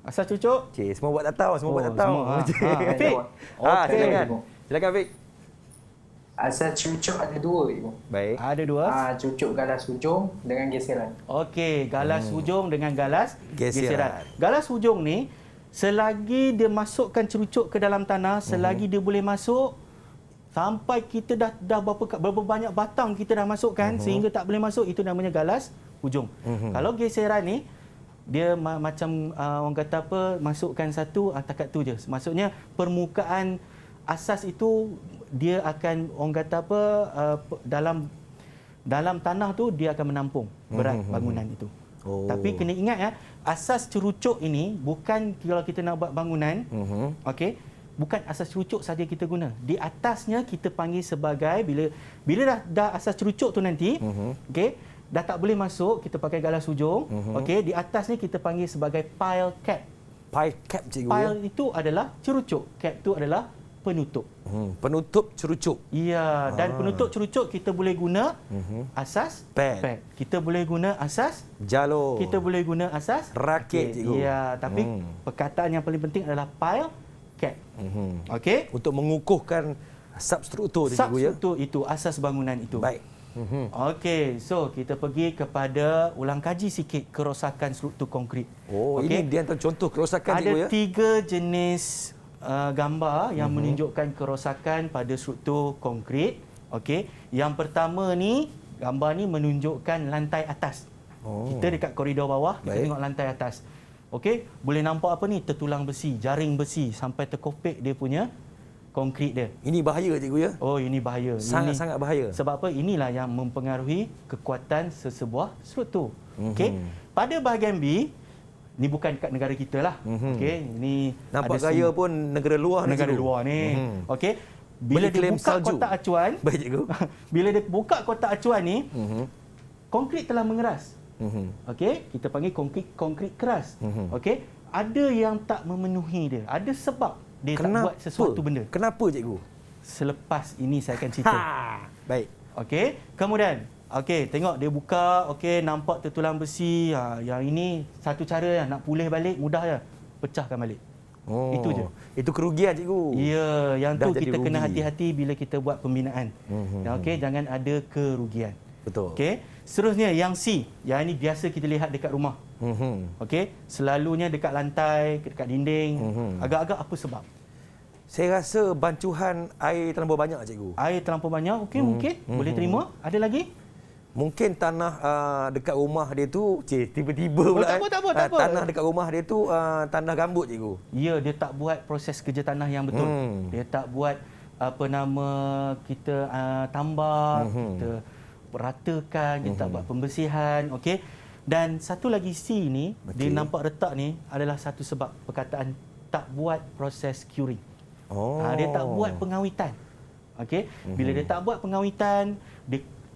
Asas cerucuk? Semua buat tak tahu, semua buat tak tahu. Afiq. Silakan. Silakan Afiq. Asas cerucuk ada 2, Ibu. Baik. Ada 2. Cerucuk galas hujung dengan geseran. Okey, galas hujung dengan galas geseran. Galas hujung ni, selagi dia masukkan cerucuk ke dalam tanah, selagi dia boleh masuk, sampai kita dah berapa banyak batang kita dah masukkan, sehingga tak boleh masuk, itu namanya galas hujung. Kalau geseran ni, dia macam orang kata apa, masukkan satu, takat tu je. Maksudnya permukaan asas itu dia akan orang kata apa, dalam tanah tu dia akan menampung berat bangunan itu. Tapi kena ingat ya, asas cerucuk ini bukan kalau kita nak buat bangunan, okey, bukan asas cerucuk saja kita guna. Di atasnya kita panggil sebagai bila dah asas cerucuk tu nanti, okey, dah tak boleh masuk, kita pakai galas hujung, okey, di atasnya kita panggil sebagai pile cap. Pile cap, cikgu. Pile itu adalah cerucuk, cap tu adalah penutup. Penutup cerucuk. Ya, dan penutup cerucuk kita boleh guna asas pad. Kita boleh guna asas jalur. Kita boleh guna asas rakit, cikgu. Ya, tapi perkataan yang paling penting adalah pile cap. Okey? Untuk mengukuhkan substruktur, cikgu, ya. Substruktur itu asas bangunan itu. Baik. Okey, so kita pergi kepada ulang kaji sikit kerosakan struktur konkrit. Ini dia antara contoh kerosakan, cikgu, ya. Ada 3 jenis gambar yang menunjukkan kerosakan pada struktur konkrit. Okey, yang pertama ni, gambar ni menunjukkan lantai atas. Kita dekat koridor bawah, kita tengok lantai atas. Okey, boleh nampak apa ni? Tertulang besi, jaring besi sampai terkopek dia punya konkrit dia. Ini bahaya, cikgu, ya. Oh, ini bahaya. Sangat-sangat bahaya. Sebab apa? Inilah yang mempengaruhi kekuatan sesebuah struktur. Okey. Pada bahagian B, ni bukan dekat negara kita lah. Okey, ini nampak gaya pun negara luar ni. Negara luar ni. Okey. Bila dia buka kotak acuan, baik, cikgu. Bila dia buka kotak acuan ni, konkrit telah mengeras. Okey, kita panggil konkrit keras. Okey, ada yang tak memenuhi dia. Ada sebab dia tak buat sesuatu benda. Kenapa, cikgu? Selepas ini saya akan cerita. Baik. Okey, kemudian okey, tengok dia buka, okey, nampak tertulang besi. Yang ini satu cara nak pulih balik mudah je. Pecahkan balik. Itu je. Itu kerugian, cikgu. Ya, yang dah tu kita rugi. kena hati-hati bila kita buat pembinaan. Okey, jangan ada kerugian. Betul. Okey, seterusnya yang C. Yang ini biasa kita lihat dekat rumah. Okey, selalunya dekat lantai, dekat dinding. Agak-agak apa sebab? Saya rasa bancuhan air terlampau banyak, cikgu. Air terlampau banyak, okey, mungkin. Boleh terima. Ada lagi? Mungkin tanah dekat rumah dia tu, tiba-tiba pula. Tak apa. Tanah dekat rumah dia tu tanah gambut, cikgu. Ya, dia tak buat proses kerja tanah yang betul. Dia tak buat kita tambak, kita ratakan, kita tak buat pembersihan, okey. Dan satu lagi C ni, dia nampak retak ni adalah satu sebab perkataan tak buat proses curing. Dia tak buat pengawitan. Okey, bila dia tak buat pengawitan,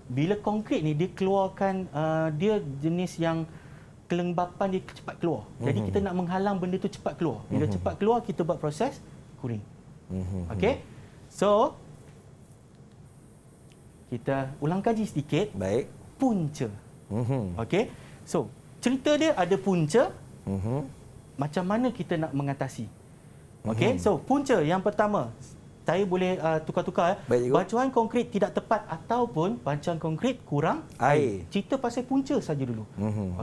bila konkrit ni dia keluarkan dia jenis yang kelembapan dia cepat keluar. Jadi kita nak menghalang benda tu cepat keluar. Bila cepat keluar, kita buat proses curing. Okey. So kita ulang kaji sedikit. Baik. Punca. Okey. So, cerita dia ada punca. Macam mana kita nak mengatasi? Okey. So, punca yang pertama, saya boleh tukar-tukar. Bancuan konkrit tidak tepat ataupun bancuan konkrit kurang air. Cerita pasal punca saja dulu.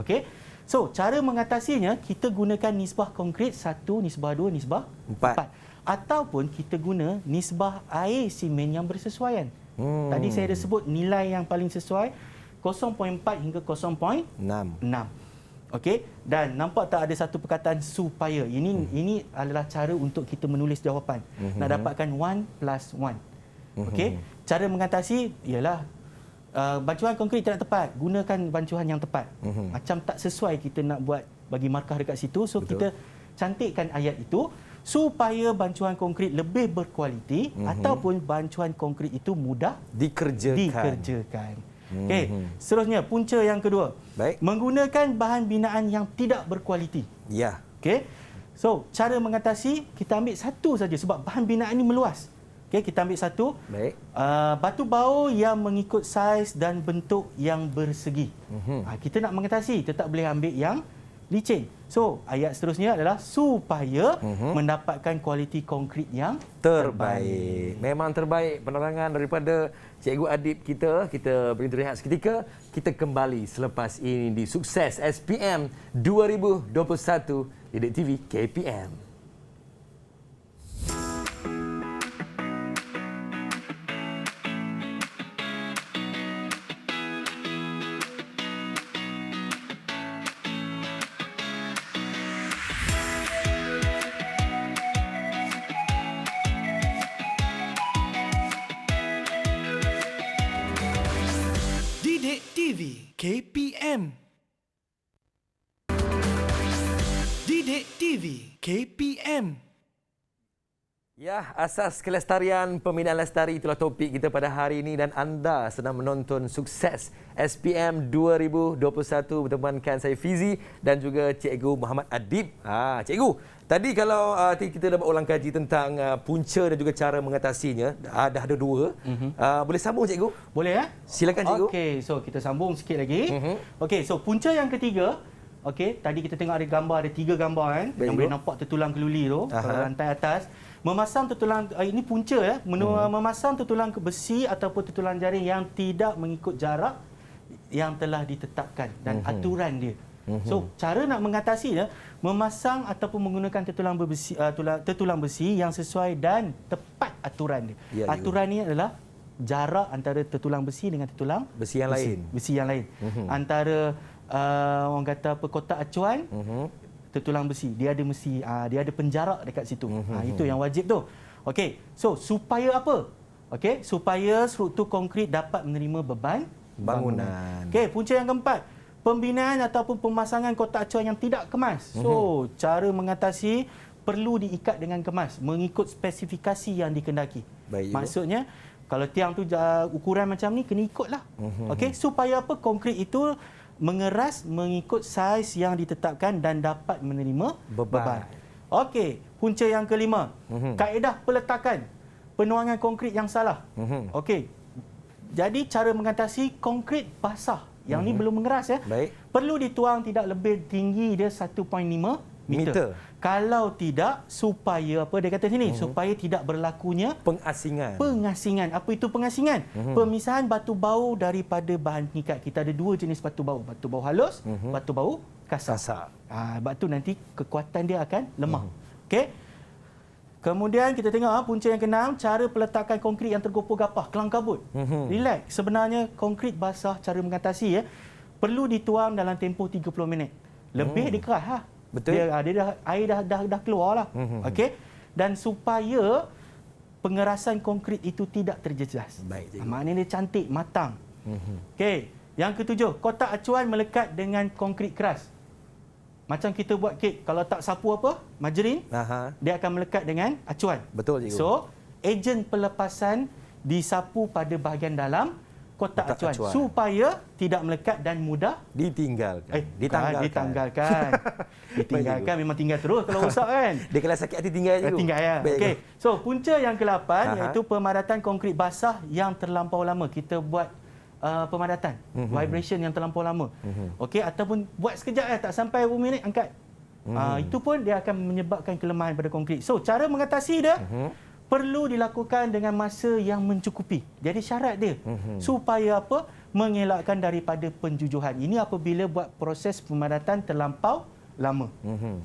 Okey. So, cara mengatasinya, kita gunakan nisbah konkrit 1, nisbah 2, nisbah 4. Ataupun kita guna nisbah air simen yang bersesuaian. Tadi saya ada sebut nilai yang paling sesuai 0.4 hingga 0.6. Okey, dan nampak tak ada satu perkataan supaya. Ini adalah cara untuk kita menulis jawapan. Nak dapatkan 1+1. Okey, cara mengatasi ialah bancuan konkrit tidak tepat, gunakan bancuan yang tepat. Macam tak sesuai kita nak buat bagi markah dekat situ, so kita cantikkan ayat itu supaya bancuan konkrit lebih berkualiti ataupun bancuan konkrit itu mudah dikerjakan. Okey, seterusnya punca yang kedua. Baik. Menggunakan bahan binaan yang tidak berkualiti. Ya. Okey. So, cara mengatasi, kita ambil satu saja sebab bahan binaan ini meluas. Okey, kita ambil satu. Baik. Batu bau yang mengikut saiz dan bentuk yang bersegi. Kita nak mengatasi, tetap boleh ambil yang licin. So, ayat seterusnya adalah supaya mendapatkan kualiti konkrit yang terbaik. Memang terbaik penerangan daripada Cikgu Adib kita. Kita beri rehat seketika. Kita kembali selepas ini di Sukses SPM 2021 di Didik TV KPM. TV KPM. Ya, asas kelestarian pembinaan lestari itulah topik kita pada hari ini dan anda sedang menonton Sukses SPM 2021 bertemankan saya Fizi dan juga Cikgu Muhammad Adib. Cikgu, tadi kalau kita dapat ulang kaji tentang punca dan juga cara mengatasinya, dah ada dua. Boleh sambung Cikgu? Boleh ya? Silakan Cikgu. Okey, so kita sambung sikit lagi. Okey, so punca yang ketiga. Okey, tadi kita tengok ada gambar, ada 3 gambar kan yang boleh nampak tertulang keluli tu kalau lantai atas. Memasang tertulang ini punca ya, memasang tertulang besi ataupun tertulang jaring yang tidak mengikut jarak yang telah ditetapkan dan aturan dia. So, cara nak mengatasinya, memasang ataupun menggunakan tertulang besi yang sesuai dan tepat aturan dia. Aturan ni adalah jarak antara tertulang besi dengan tertulang besi yang lain. Besi yang lain. Antara orang kata apa, kotak acuan, tertulang besi, dia ada penjarak dekat situ. Itu yang wajib tu. Okey, so supaya apa? Okey, supaya struktur konkrit dapat menerima beban bangunan. Okey, punca yang keempat, pembinaan ataupun pemasangan kotak acuan yang tidak kemas. So, cara mengatasi perlu diikat dengan kemas mengikut spesifikasi yang dikendaki. Maksudnya, kalau tiang tu ukuran macam ni, kena ikutlah. Okey, supaya apa? Konkrit itu mengeras mengikut saiz yang ditetapkan dan dapat menerima beban. Okey, punca yang kelima, kaedah peletakan penuangan konkrit yang salah. Okey. Jadi cara mengatasi konkrit basah yang ni belum mengeras ya. Perlu dituang tidak lebih tinggi dia 1.5 meter. Kalau tidak, supaya apa dia kata sini, supaya tidak berlakunya pengasingan. Apa itu pengasingan? Pemisahan batu bau daripada bahan pengikat. Kita ada 2 jenis batu bau halus, batu bau kasar. Sebab tu nanti kekuatan dia akan lemah. Okey. Kemudian kita tengok punca yang keenam, cara peletakan konkrit yang tergopoh-gapah, kelang kabut. Relax. Sebenarnya konkrit basah cara mengatasi ya, perlu dituang dalam tempoh 30 minit. Lebih dikeras Betul. Air dah keluarlah. Okey. Dan supaya pengerasan konkrit itu tidak terjejas. Maknanya dia cantik, matang. Okey. Yang ketujuh, kotak acuan melekat dengan konkrit keras. Macam kita buat kek, kalau tak sapu apa, margarin, dia akan melekat dengan acuan. Betul cikgu. So, ejen pelepasan disapu pada bahagian dalam kotak acuan supaya tidak melekat dan mudah ditanggalkan. Ditanggalkan memang tinggal terus kalau rosak kan. Dia kalau sakit hati tinggal je. Tinggal ya. Okey. So punca yang ke-8 iaitu pemadatan konkrit basah yang terlampau lama. Kita buat pemadatan, vibration yang terlampau lama. Okey, ataupun buat sekejap tak sampai 5 minit angkat. Itu pun dia akan menyebabkan kelemahan pada konkrit. So cara mengatasi dia perlu dilakukan dengan masa yang mencukupi. Jadi syarat dia supaya apa? Mengelakkan daripada penjujuhan. Ini apabila buat proses pemadatan terlampau lama.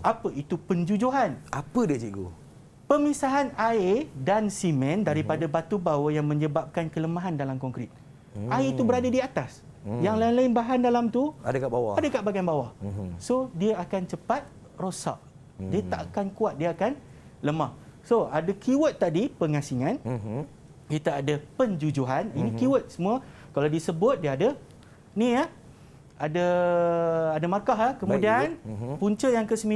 Apa itu penjujuhan? Apa dia cikgu? Pemisahan air dan simen daripada batu bau yang menyebabkan kelemahan dalam konkrit. Air itu berada di atas. Yang lain-lain bahan dalam tu ada kat bawah. Ada kat bahagian bawah. So dia akan cepat rosak. Dia tak akan kuat, dia akan lemah. So, ada keyword tadi, pengasingan. Kita ada penjujuhan. Ini keyword semua. Kalau disebut, dia ada ni ya. Ada markah. Kemudian, punca yang ke-9.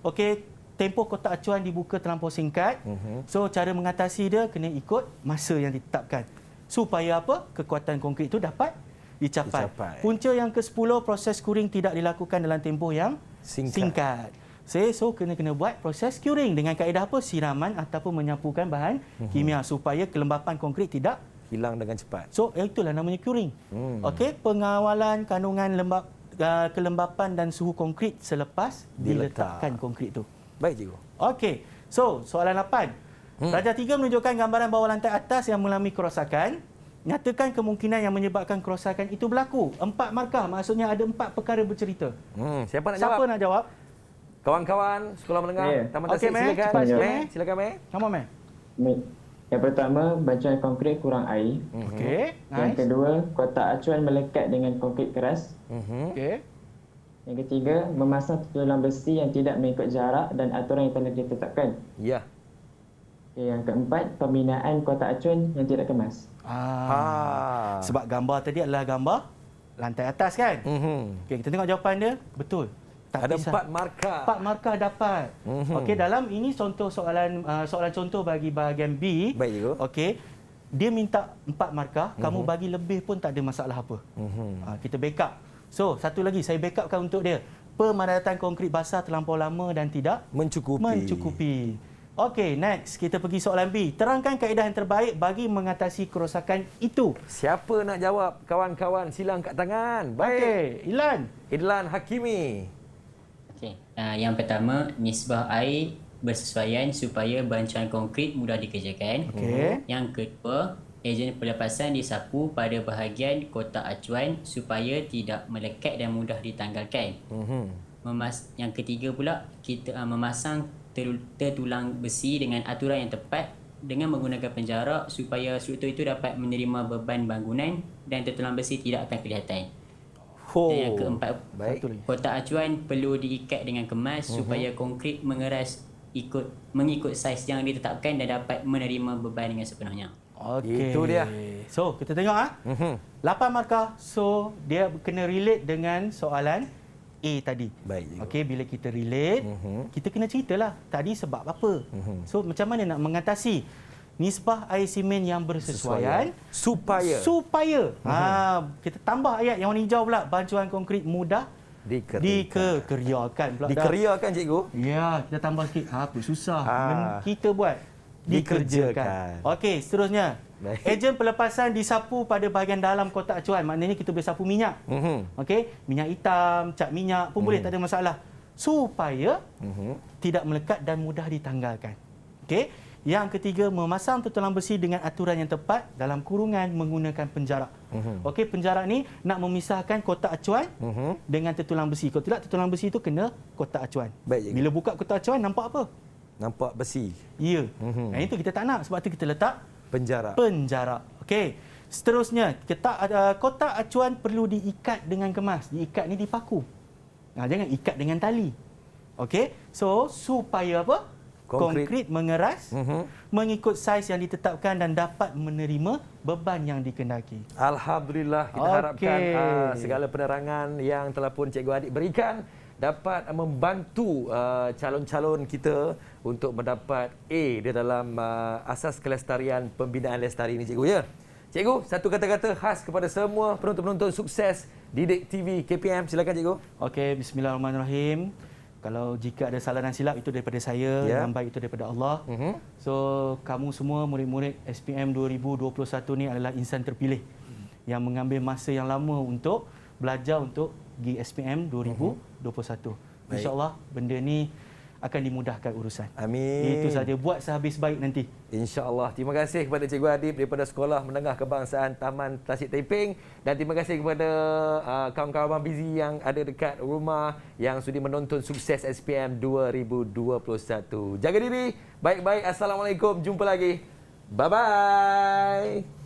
Okey, tempoh kotak acuan dibuka terlampau singkat. So, cara mengatasi dia kena ikut masa yang ditetapkan. Supaya apa? Kekuatan konkrit itu dapat dicapai. Punca yang ke-10, proses curing tidak dilakukan dalam tempoh yang singkat. So kena buat proses curing dengan kaedah apa? Siraman ataupun menyapukan bahan kimia supaya kelembapan konkrit tidak hilang dengan cepat. So itulah namanya curing. Okey, pengawalan kandungan kelembapan dan suhu konkrit selepas diletakkan konkrit itu. Baik cikgu. Okey. So soalan 8. Darjah 3 menunjukkan gambaran bawah lantai atas yang mengalami kerosakan. Nyatakan kemungkinan yang menyebabkan kerosakan itu berlaku. 4 markah, maksudnya ada 4 perkara bercerita. Siapa nak jawab? Kawan-kawan sekolah menengah, Taman Tasik, silakan Mei. Come on, Mei. Yang pertama, bacaan konkrit kurang air. Okey, nice. Yang kedua, kotak acuan melekat dengan konkrit keras. Okey. Yang ketiga, memasang tertulang besi yang tidak mengikut jarak dan aturan yang telah ditetapkan. Ya. Okay, yang keempat, pembinaan kotak acuan yang tidak kemas. Sebab gambar tadi adalah gambar lantai atas kan? Okey, kita tengok jawapan dia. Betul. Ada 4 markah. 4 markah dapat. Okey, dalam ini contoh soalan contoh bagi bahagian B. Baik, cikgu. Okey. Dia minta 4 markah, kamu bagi lebih pun tak ada masalah apa. Kita backup. So, satu lagi saya backupkan untuk dia. Pemadatan konkrit basah terlampau lama dan tidak mencukupi. Okey, next kita pergi soalan B. Terangkan kaedah yang terbaik bagi mengatasi kerosakan itu. Siapa nak jawab? Kawan-kawan sila angkat tangan. Baik. Okey, Idlan Hakimi. Okey. Yang pertama, nisbah air bersesuaian supaya bancuan konkrit mudah dikerjakan. Okey. Yang kedua, ejen pelepasan disapu pada bahagian kotak acuan supaya tidak melekat dan mudah ditanggalkan. Yang ketiga pula, kita memasang tertulang besi dengan aturan yang tepat dengan menggunakan penjarak supaya struktur itu dapat menerima beban bangunan dan tertulang besi tidak akan kelihatan. Dan yang keempat, kotak acuan perlu diikat dengan kemas supaya konkrit mengeras mengikut saiz yang ditetapkan dan dapat menerima beban dengan sepenuhnya. Okey. Itu dia. So, kita tengok 8 markah. So, dia kena relate dengan soalan A tadi. Baik. Okey, bila kita relate, kita kena ceritalah tadi sebab apa. So, macam mana nak mengatasi nisbah air simen yang bersesuaian supaya kita tambah ayat yang warna hijau pula, bancuan konkrit mudah dikeriakan pula. Dikeriakan, cikgu? Ya, kita tambah sikit. Apa susah. Kita buat dikerjakan. Okey, seterusnya. Baik. Ejen pelepasan disapu pada bahagian dalam kotak acuan. Maknanya kita boleh sapu minyak. Okey, minyak hitam, cat minyak pun boleh, tak ada masalah. Supaya tidak melekat dan mudah ditanggalkan. Okey. Yang ketiga, memasang tertulang besi dengan aturan yang tepat dalam kurungan menggunakan penjarak. Okey, penjarak ni nak memisahkan kotak acuan dengan tertulang besi. Kalau tidak, tertulang besi itu kena kotak acuan. Baik, bila buka kotak acuan, nampak apa? Nampak besi. Ya. Yang itu kita tak nak. Sebab tu kita letak penjarak. Okey. Seterusnya, kotak acuan perlu diikat dengan kemas. Diikat ni dipaku. Jangan ikat dengan tali. Okey. So, supaya apa? Konkrit mengeras mengikut saiz yang ditetapkan dan dapat menerima beban yang dikendaki. Alhamdulillah, kita harapkan segala penerangan yang telah pun Cikgu Adik berikan dapat membantu calon-calon kita untuk mendapat A di dalam asas kelestarian pembinaan lestari ini, Cikgu, ya. Cikgu, satu kata-kata khas kepada semua penonton-penonton sukses Didik TV KPM. Silakan, Cikgu. Okey, bismillahirrahmanirrahim. Kalau jika ada salah dan silap, itu daripada saya, yang baik itu daripada Allah. So, kamu semua murid-murid SPM 2021 ni adalah insan terpilih yang mengambil masa yang lama untuk belajar untuk pergi SPM 2021. InsyaAllah benda ni akan dimudahkan urusan. Amin. Itu saja, buat sehabis baik nanti. InsyaAllah. Terima kasih kepada Cikgu Adib daripada Sekolah Menengah Kebangsaan Taman Tasik Taiping, dan terima kasih kepada kawan-kawan Bizi yang ada dekat rumah yang sudi menonton sukses SPM 2021. Jaga diri, baik-baik. Assalamualaikum. Jumpa lagi. Bye-bye.